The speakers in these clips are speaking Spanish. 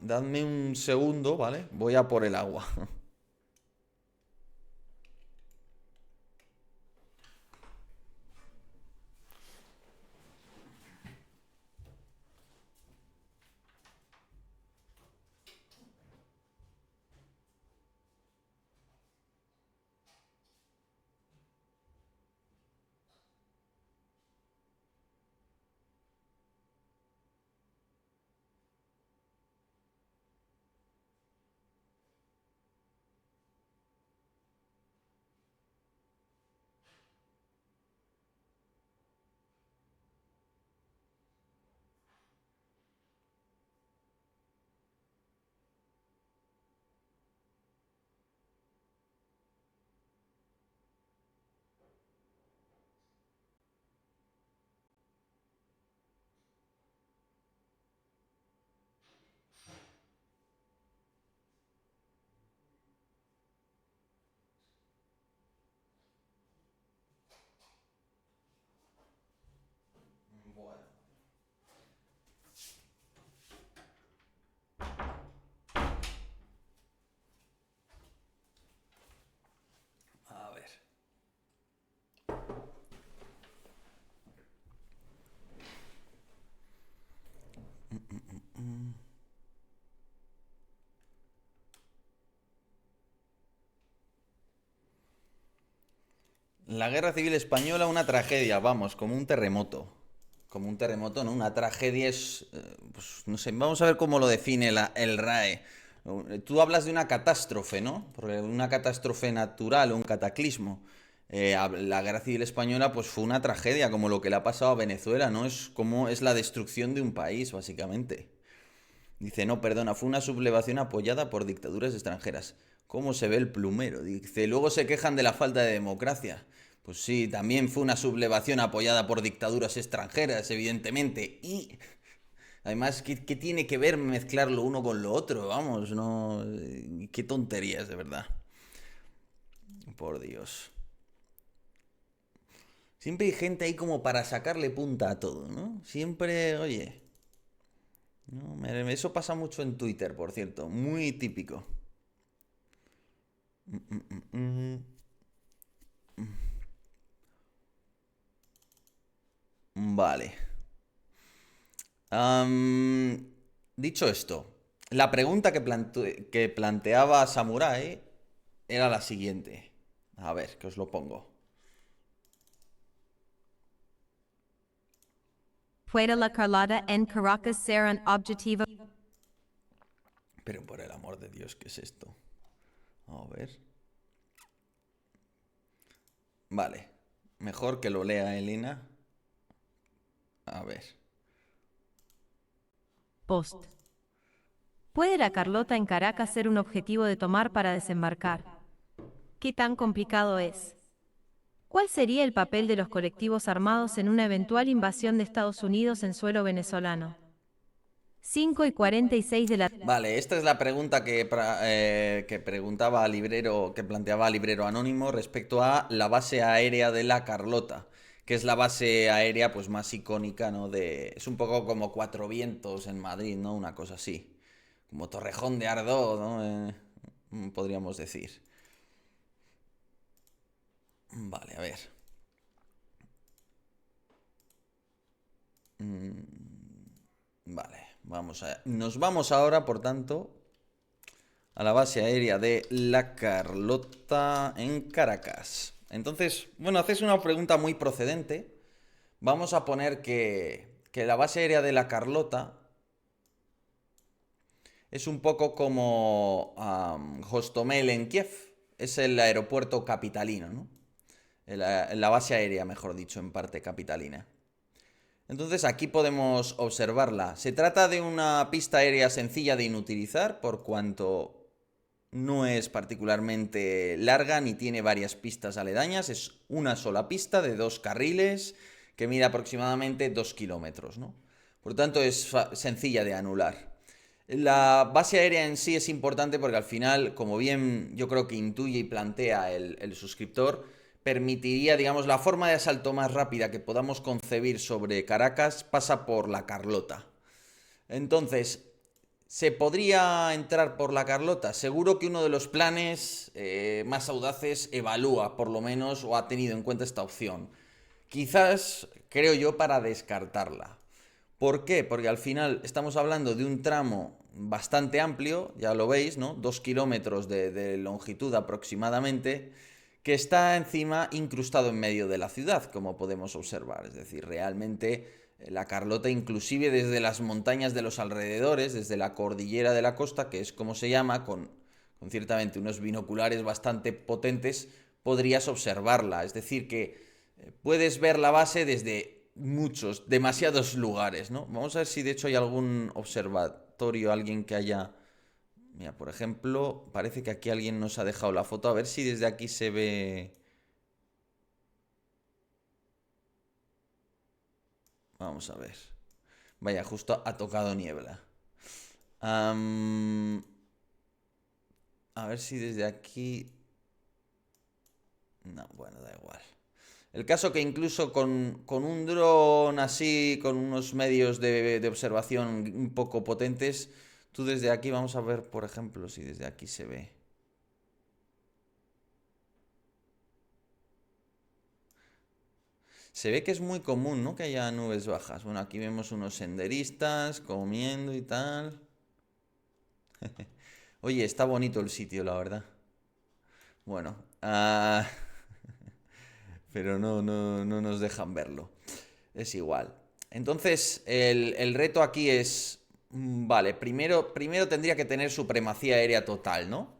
Dadme un segundo, ¿vale? Voy a por el agua. Bueno, a ver. La Guerra Civil Española, una tragedia, vamos, como un terremoto. Como un terremoto, ¿no? Una tragedia es, pues, no sé, vamos a ver cómo lo define el RAE. Tú hablas de una catástrofe, ¿no? Porque una catástrofe natural o un cataclismo. La Guerra Civil Española, pues fue una tragedia, como lo que le ha pasado a Venezuela, ¿no? Es como es la destrucción de un país, básicamente. Dice, no, perdona, fue una sublevación apoyada por dictaduras extranjeras. ¿Cómo se ve el plumero? Dice, luego se quejan de la falta de democracia. Pues sí, también fue una sublevación apoyada por dictaduras extranjeras, evidentemente. Y además, ¿qué tiene que ver mezclar lo uno con lo otro? Vamos, no... Qué tonterías, de verdad. Por Dios. Siempre hay gente ahí como para sacarle punta a todo, ¿no? Siempre, oye... No, eso pasa mucho en Twitter, por cierto. Muy típico. Mm, Vale. Am, dicho esto, la pregunta que planteaba Samurai era la siguiente. A ver, que os lo pongo. Fuera la Carlota en Caracas serán objetivo. Pero por el amor de Dios, ¿qué es esto? A ver. Vale. Mejor que lo lea Elena. A ver. Post. ¿Puede la Carlota en Caracas ser un objetivo de tomar para desembarcar? ¿Qué tan complicado es? ¿Cuál sería el papel de los colectivos armados en una eventual invasión de Estados Unidos en suelo venezolano? 5:46 de la... Vale, esta es la pregunta que preguntaba al librero, que planteaba al librero anónimo respecto a la base aérea de la Carlota, que es la base aérea pues más icónica, ¿no? Es un poco como Cuatro Vientos en Madrid, ¿no? Una cosa así. Como Torrejón de Ardoz, ¿no? Podríamos decir. Vale, a ver. Vale, nos vamos ahora, por tanto, a la base aérea de La Carlota en Caracas. Entonces, bueno, haces una pregunta muy procedente. Vamos a poner que la base aérea de La Carlota es un poco como Hostomel en Kiev. Es el aeropuerto capitalino, ¿no? La base aérea, mejor dicho, en parte capitalina. Entonces aquí podemos observarla. Se trata de una pista aérea sencilla de inutilizar por cuanto no es particularmente larga ni tiene varias pistas aledañas. Es una sola pista de 2 carriles que mide aproximadamente 2 kilómetros, ¿no? Por tanto es sencilla de anular. La base aérea en sí es importante porque al final, como bien yo creo que intuye y plantea el suscriptor, permitiría, digamos, la forma de asalto más rápida que podamos concebir sobre Caracas pasa por la Carlota. Entonces, ¿Se podría entrar por la Carlota? Seguro que uno de los planes más audaces evalúa, por lo menos, o ha tenido en cuenta esta opción. Quizás, creo yo, para descartarla. ¿Por qué? Porque al final estamos hablando de un tramo bastante amplio, ya lo veis, ¿no? 2 kilómetros de longitud aproximadamente, que está encima incrustado en medio de la ciudad, como podemos observar. Es decir, realmente la Carlota, inclusive desde las montañas de los alrededores, desde la cordillera de la costa, que es como se llama, con ciertamente unos binoculares bastante potentes, podrías observarla. Es decir, que puedes ver la base desde muchos, demasiados lugares, ¿no? Vamos a ver si de hecho hay algún observatorio, alguien que haya... Mira, por ejemplo, parece que aquí alguien nos ha dejado la foto. A ver si desde aquí se ve... Vamos a ver. Vaya, justo ha tocado niebla. Am, a ver si desde aquí... No, bueno, da igual. El caso que incluso con un dron así, con unos medios de observación un poco potentes, tú desde aquí vamos a ver, por ejemplo, si desde aquí se ve. Se ve que es muy común, ¿no? Que haya nubes bajas. Bueno, aquí vemos unos senderistas comiendo y tal. Oye, está bonito el sitio, la verdad. Bueno, pero no nos dejan verlo. Es igual. Entonces, el reto aquí es, vale, primero tendría que tener supremacía aérea total, ¿no?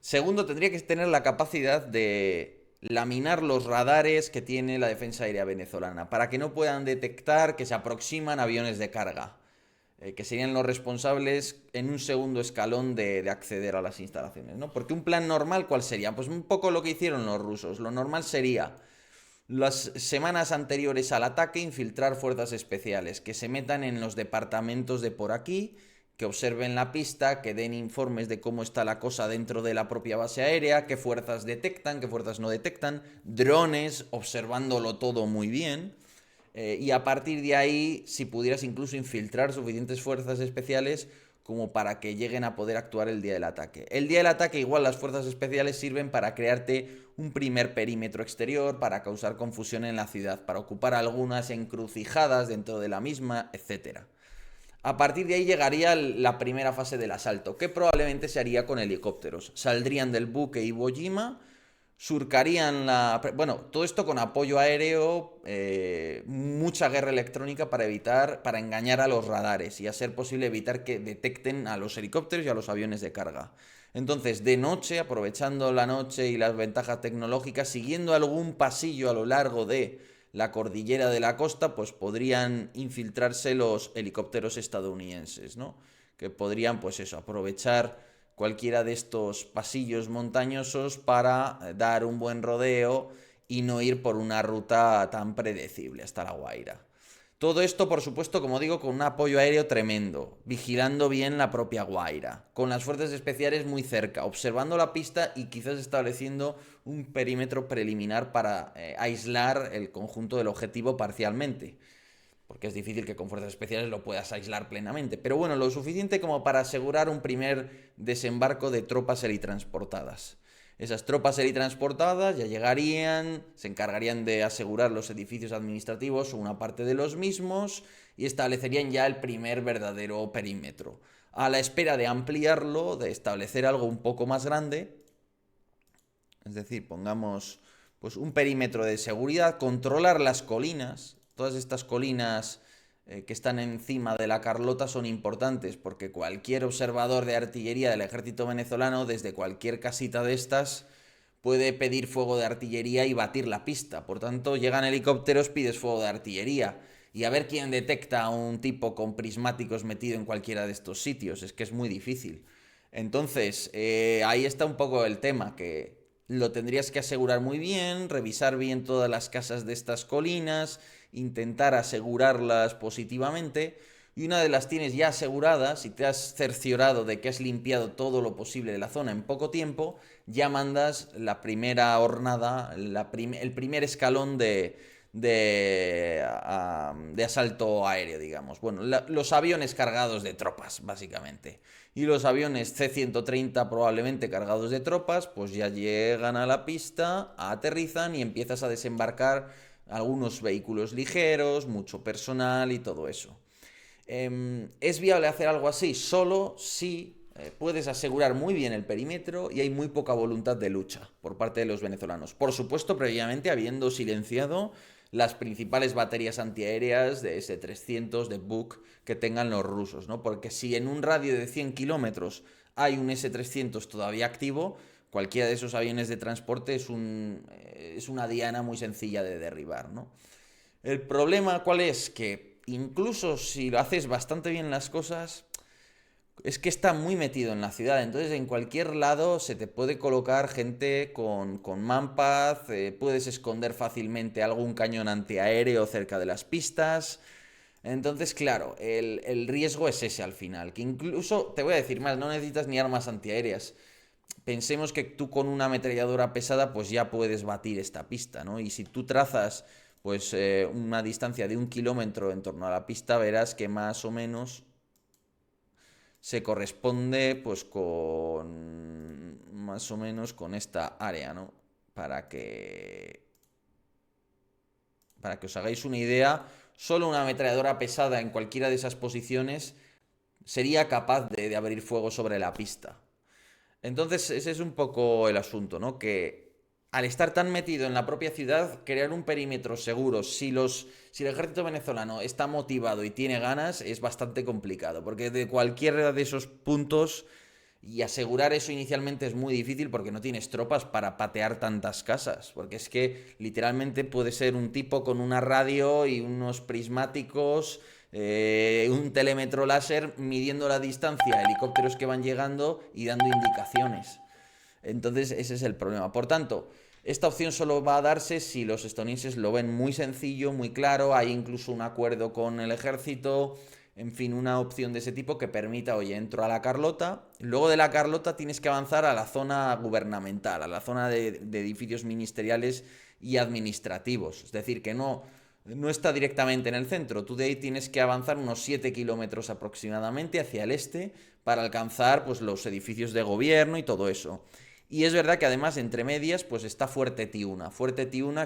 Segundo, tendría que tener la capacidad de laminar los radares que tiene la defensa aérea venezolana, para que no puedan detectar que se aproximan aviones de carga, que serían los responsables en un segundo escalón de acceder a las instalaciones, ¿no? Porque un plan normal, ¿cuál sería? Pues un poco lo que hicieron los rusos. Lo normal sería las semanas anteriores al ataque infiltrar fuerzas especiales que se metan en los departamentos de por aquí, que observen la pista, que den informes de cómo está la cosa dentro de la propia base aérea, qué fuerzas detectan, qué fuerzas no detectan, drones observándolo todo muy bien. Y a partir de ahí, si pudieras incluso infiltrar suficientes fuerzas especiales como para que lleguen a poder actuar el día del ataque. El día del ataque igual las fuerzas especiales sirven para crearte un primer perímetro exterior, para causar confusión en la ciudad, para ocupar algunas encrucijadas dentro de la misma, etcétera. A partir de ahí llegaría la primera fase del asalto, que probablemente se haría con helicópteros. Saldrían del buque Iwo Jima, surcarían la... Bueno, todo esto con apoyo aéreo, mucha guerra electrónica para evitar, para engañar a los radares y a ser posible evitar que detecten a los helicópteros y a los aviones de carga. Entonces, de noche, aprovechando la noche y las ventajas tecnológicas, siguiendo algún pasillo a lo largo de la cordillera de la costa, pues podrían infiltrarse los helicópteros estadounidenses, ¿no? Que podrían, pues eso, aprovechar cualquiera de estos pasillos montañosos para dar un buen rodeo y no ir por una ruta tan predecible hasta La Guaira. Todo esto, por supuesto, como digo, con un apoyo aéreo tremendo, vigilando bien la propia Guaira, con las fuerzas especiales muy cerca, observando la pista y quizás estableciendo un perímetro preliminar para aislar el conjunto del objetivo parcialmente, porque es difícil que con fuerzas especiales lo puedas aislar plenamente, pero bueno, lo suficiente como para asegurar un primer desembarco de tropas helitransportadas. Esas tropas helitransportadas ya llegarían, se encargarían de asegurar los edificios administrativos o una parte de los mismos y establecerían ya el primer verdadero perímetro. A la espera de ampliarlo, de establecer algo un poco más grande, es decir, pongamos pues un perímetro de seguridad, controlar las colinas, todas estas colinas que están encima de la Carlota son importantes porque cualquier observador de artillería del ejército venezolano desde cualquier casita de estas puede pedir fuego de artillería y batir la pista. Por tanto, llegan helicópteros, pides fuego de artillería. Y a ver quién detecta a un tipo con prismáticos metido en cualquiera de estos sitios. Es que es muy difícil. Entonces, ahí está un poco el tema, que lo tendrías que asegurar muy bien, revisar bien todas las casas de estas colinas, intentar asegurarlas positivamente. Y una de las tienes ya aseguradas y te has cerciorado de que has limpiado todo lo posible de la zona en poco tiempo, ya mandas la primera hornada, el primer escalón de asalto aéreo, digamos. Bueno, los aviones cargados de tropas, básicamente. Y los aviones C-130 probablemente cargados de tropas, pues ya llegan a la pista, aterrizan y empiezas a desembarcar algunos vehículos ligeros, mucho personal y todo eso. ¿Es viable hacer algo así? Solo si puedes asegurar muy bien el perímetro y hay muy poca voluntad de lucha por parte de los venezolanos. Por supuesto, previamente habiendo silenciado las principales baterías antiaéreas de S-300, de Buk, que tengan los rusos, ¿no? Porque si en un radio de 100 kilómetros hay un S-300 todavía activo, cualquiera de esos aviones de transporte es una diana muy sencilla de derribar, ¿no? El problema, ¿cuál es? Que incluso si lo haces bastante bien las cosas, es que está muy metido en la ciudad. Entonces, en cualquier lado se te puede colocar gente con manpad, puedes esconder fácilmente algún cañón antiaéreo cerca de las pistas. Entonces, claro, el riesgo es ese al final. Que incluso, te voy a decir más, no necesitas ni armas antiaéreas. Pensemos que tú con una ametralladora pesada pues ya puedes batir esta pista, ¿no? Y si tú trazas pues una distancia de 1 kilómetro en torno a la pista, verás que más o menos se corresponde pues con más o menos con esta área, ¿no? Para que para que os hagáis una idea, solo una ametralladora pesada en cualquiera de esas posiciones sería capaz de abrir fuego sobre la pista. Entonces, ese es un poco el asunto, ¿no? Que al estar tan metido en la propia ciudad, crear un perímetro seguro, si el ejército venezolano está motivado y tiene ganas, es bastante complicado, porque de cualquiera de esos puntos y asegurar eso inicialmente es muy difícil porque no tienes tropas para patear tantas casas, porque es que literalmente puede ser un tipo con una radio y unos prismáticos, un telémetro láser midiendo la distancia, helicópteros que van llegando y dando indicaciones. Entonces ese es el problema. Por tanto, esta opción solo va a darse si los estadounidenses lo ven muy sencillo, muy claro, hay incluso un acuerdo con el ejército, en fin, una opción de ese tipo que permita, oye, entro a la Carlota, luego de la Carlota tienes que avanzar a la zona gubernamental, a la zona de edificios ministeriales y administrativos, es decir, que no está directamente en el centro, tú de ahí tienes que avanzar unos 7 kilómetros aproximadamente hacia el este para alcanzar pues, los edificios de gobierno y todo eso. Y es verdad que además entre medias pues está Fuerte Tiuna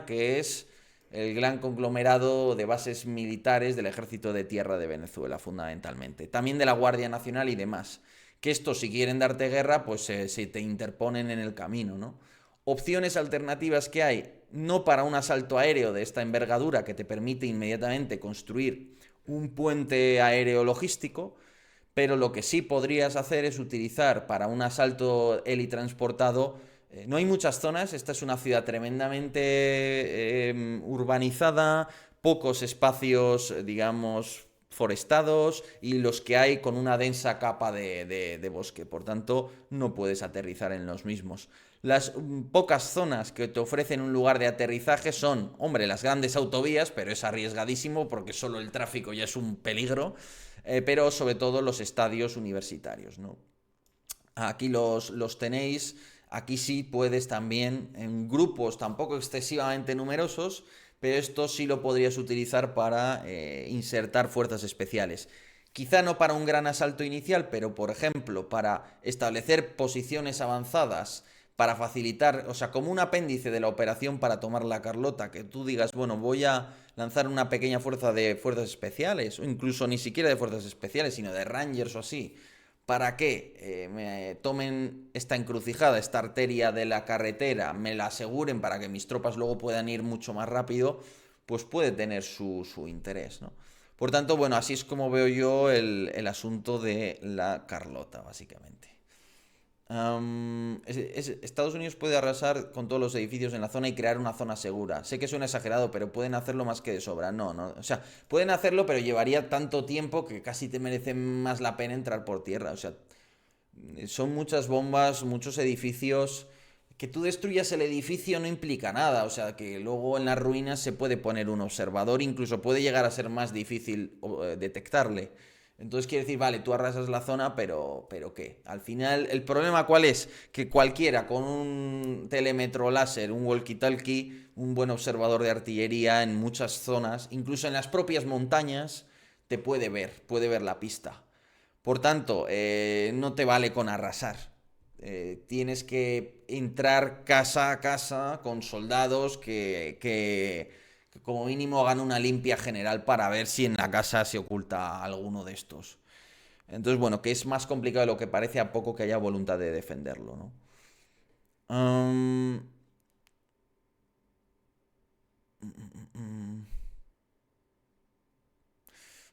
que es el gran conglomerado de bases militares del Ejército de Tierra de Venezuela fundamentalmente, también de la Guardia Nacional y demás, que estos si quieren darte guerra pues se te interponen en el camino, ¿no? Opciones alternativas que hay, no para un asalto aéreo de esta envergadura que te permite inmediatamente construir un puente aéreo logístico, pero lo que sí podrías hacer es utilizar para un asalto helitransportado. No hay muchas zonas, esta es una ciudad tremendamente urbanizada, pocos espacios, digamos, forestados y los que hay con una densa capa de bosque, por tanto no puedes aterrizar en los mismos. Las pocas zonas que te ofrecen un lugar de aterrizaje son, hombre, las grandes autovías, pero es arriesgadísimo porque solo el tráfico ya es un peligro, pero sobre todo los estadios universitarios, ¿no? Aquí los tenéis, aquí sí puedes también en grupos tampoco excesivamente numerosos, pero esto sí lo podrías utilizar para insertar fuerzas especiales. Quizá no para un gran asalto inicial, pero por ejemplo para establecer posiciones avanzadas, para facilitar, o sea, como un apéndice de la operación para tomar la Carlota, que tú digas, bueno, voy a lanzar una pequeña fuerza de fuerzas especiales, o incluso ni siquiera de fuerzas especiales, sino de Rangers o así, para que me tomen esta encrucijada, esta arteria de la carretera, me la aseguren para que mis tropas luego puedan ir mucho más rápido, pues puede tener su interés, ¿no? Por tanto, bueno, así es como veo yo el asunto de la Carlota, básicamente. Estados Unidos puede arrasar con todos los edificios en la zona y crear una zona segura. Sé que suena exagerado, pero pueden hacerlo más que de sobra. No, no. O sea, pueden hacerlo, pero llevaría tanto tiempo que casi te merece más la pena entrar por tierra. O sea, son muchas bombas, muchos edificios. Que tú destruyas el edificio no implica nada. O sea, que luego en las ruinas se puede poner un observador. Incluso puede llegar a ser más difícil detectarle. Entonces quiere decir, vale, tú arrasas la zona, pero ¿qué? Al final, ¿el problema cuál es? Que cualquiera con un telémetro láser, un walkie-talkie, un buen observador de artillería en muchas zonas, incluso en las propias montañas, te puede ver la pista. Por tanto, no te vale con arrasar. Tienes que entrar casa a casa con soldados que como mínimo hagan una limpia general para ver si en la casa se oculta alguno de estos. Entonces, bueno, que es más complicado de lo que parece a poco que haya voluntad de defenderlo, ¿no? Um,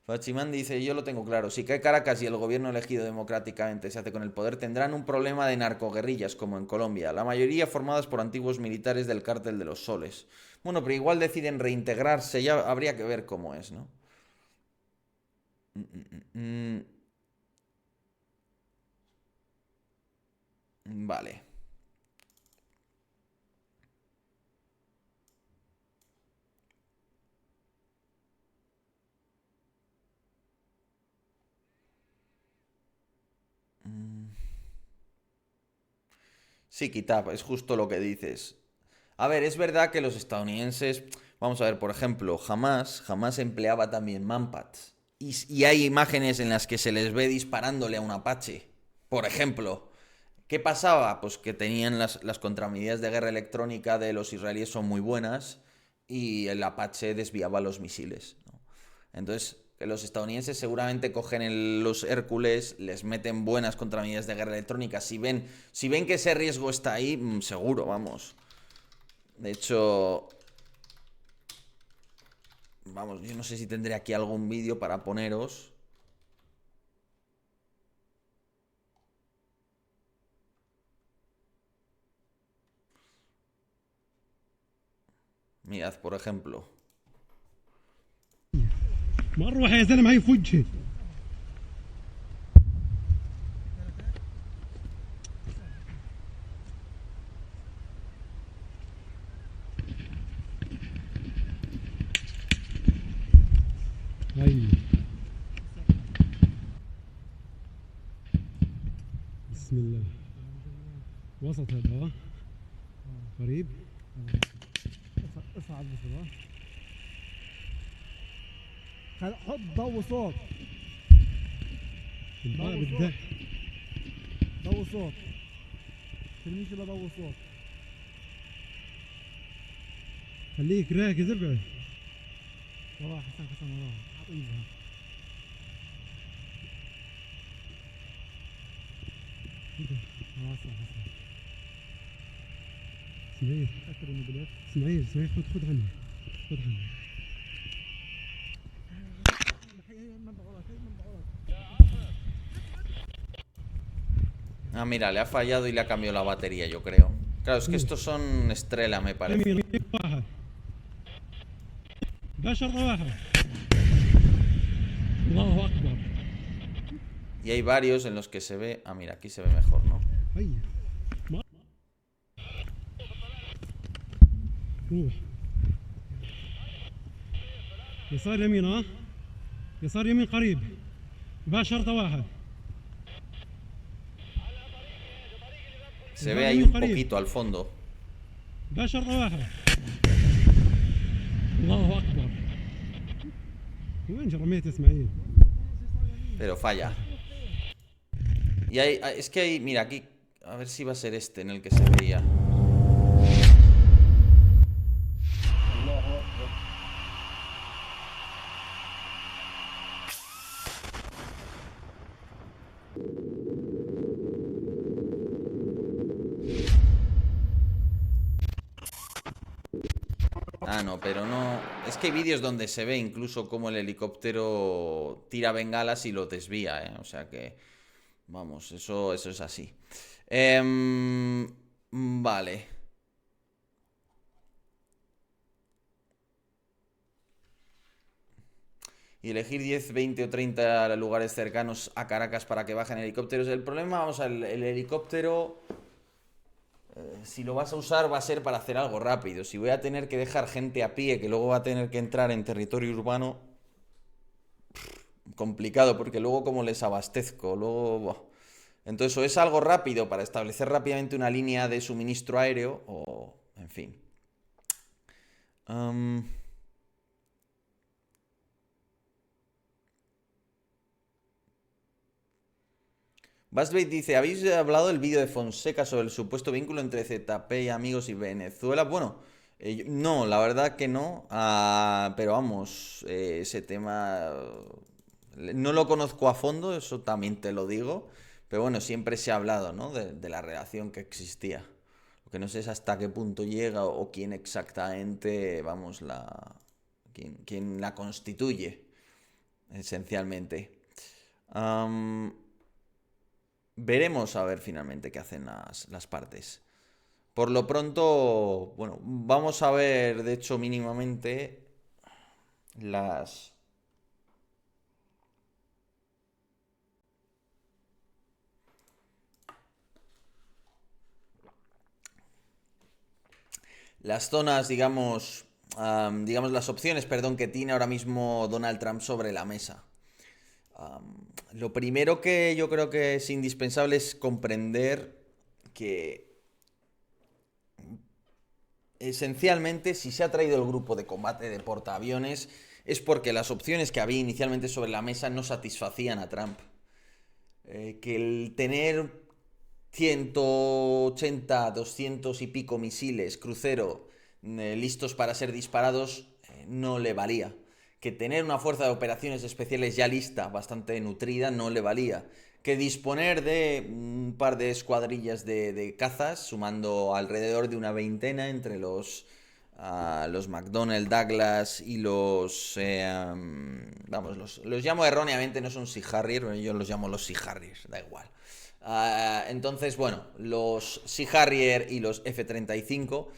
Fachimán dice, yo lo tengo claro, si cae Caracas y el gobierno elegido democráticamente se hace con el poder, tendrán un problema de narcoguerrillas como en Colombia, la mayoría formadas por antiguos militares del cártel de los Soles. Bueno, pero igual deciden reintegrarse, ya habría que ver cómo es, ¿no? Vale. Sí, Kitab, es justo lo que dices. A ver, es verdad que los estadounidenses, vamos a ver, por ejemplo, jamás empleaba también manpads. Y hay imágenes en las que se les ve disparándole a un Apache. Por ejemplo, ¿qué pasaba? Pues que tenían las contramedidas de guerra electrónica de los israelíes son muy buenas y el Apache desviaba los misiles, ¿no? Entonces, que los estadounidenses seguramente cogen los Hércules, les meten buenas contramedidas de guerra electrónica. Si ven que ese riesgo está ahí, seguro, vamos. De hecho, vamos, yo no sé si tendré aquí algún vídeo para poneros. Mirad, por ejemplo. ما نروح يا زلمه هي في وجهي هاي بسم الله وسط هذا قريب اصعد بسرعه حط ضوء صوت ضوء صوت ترميش الا ضوء صوت خليك راكز ابعد وراه حسن وراه اعطيها اسماعيل خذ عني Ah, mira, le ha fallado y le ha cambiado la batería, yo creo. Claro, es que estos son Estrella, me parece. Y hay varios en los que se ve... Ah, mira, aquí se ve mejor, ¿no? يسار يمين ها يسار يمين قريب باشرطة واحد Se ve ahí un poquito al fondo. باشرطة واحد الله أكبر وين رميت إسماعيل Pero falla. Y es que hay... Mira, aquí... A ver si va a ser este en el que se veía. Ah, no, pero no... Es que hay vídeos donde se ve incluso cómo el helicóptero tira bengalas y lo desvía, ¿eh? O sea que... Vamos, eso es así. Vale. Y elegir 10, 20 o 30 lugares cercanos a Caracas para que bajen helicópteros. El problema, vamos a ver, el helicóptero... si lo vas a usar va a ser para hacer algo rápido. Si voy a tener que dejar gente a pie que luego va a tener que entrar en territorio urbano, complicado, porque luego cómo les abastezco, luego... buah. Entonces, o es algo rápido para establecer rápidamente una línea de suministro aéreo, o... en fin. Am, Basbait dice, ¿habéis hablado del vídeo de Fonseca sobre el supuesto vínculo entre ZP y amigos y Venezuela? Bueno, no, la verdad que no, pero vamos, ese tema no lo conozco a fondo, eso también te lo digo, pero bueno, siempre se ha hablado, ¿no? De la relación que existía. Lo que no sé es hasta qué punto llega o quién exactamente, vamos, quién la constituye, esencialmente. Am, Veremos a ver finalmente qué hacen las partes. Por lo pronto, bueno, vamos a ver, de hecho, mínimamente las... Las zonas, digamos las opciones, perdón, que tiene ahora mismo Donald Trump sobre la mesa. Lo primero que yo creo que es indispensable es comprender que esencialmente si se ha traído el grupo de combate de portaaviones es porque las opciones que había inicialmente sobre la mesa no satisfacían a Trump. Que el tener 180, 200 y pico misiles crucero listos para ser disparados no le valía. Que tener una fuerza de operaciones especiales ya lista, bastante nutrida, no le valía. Que disponer de un par de escuadrillas de cazas, sumando alrededor de una veintena entre los McDonnell Douglas y vamos, los llamo erróneamente, no son Sea Harrier, yo los llamo los Sea Harriers, da igual. Entonces, bueno, los Sea Harrier y los F-35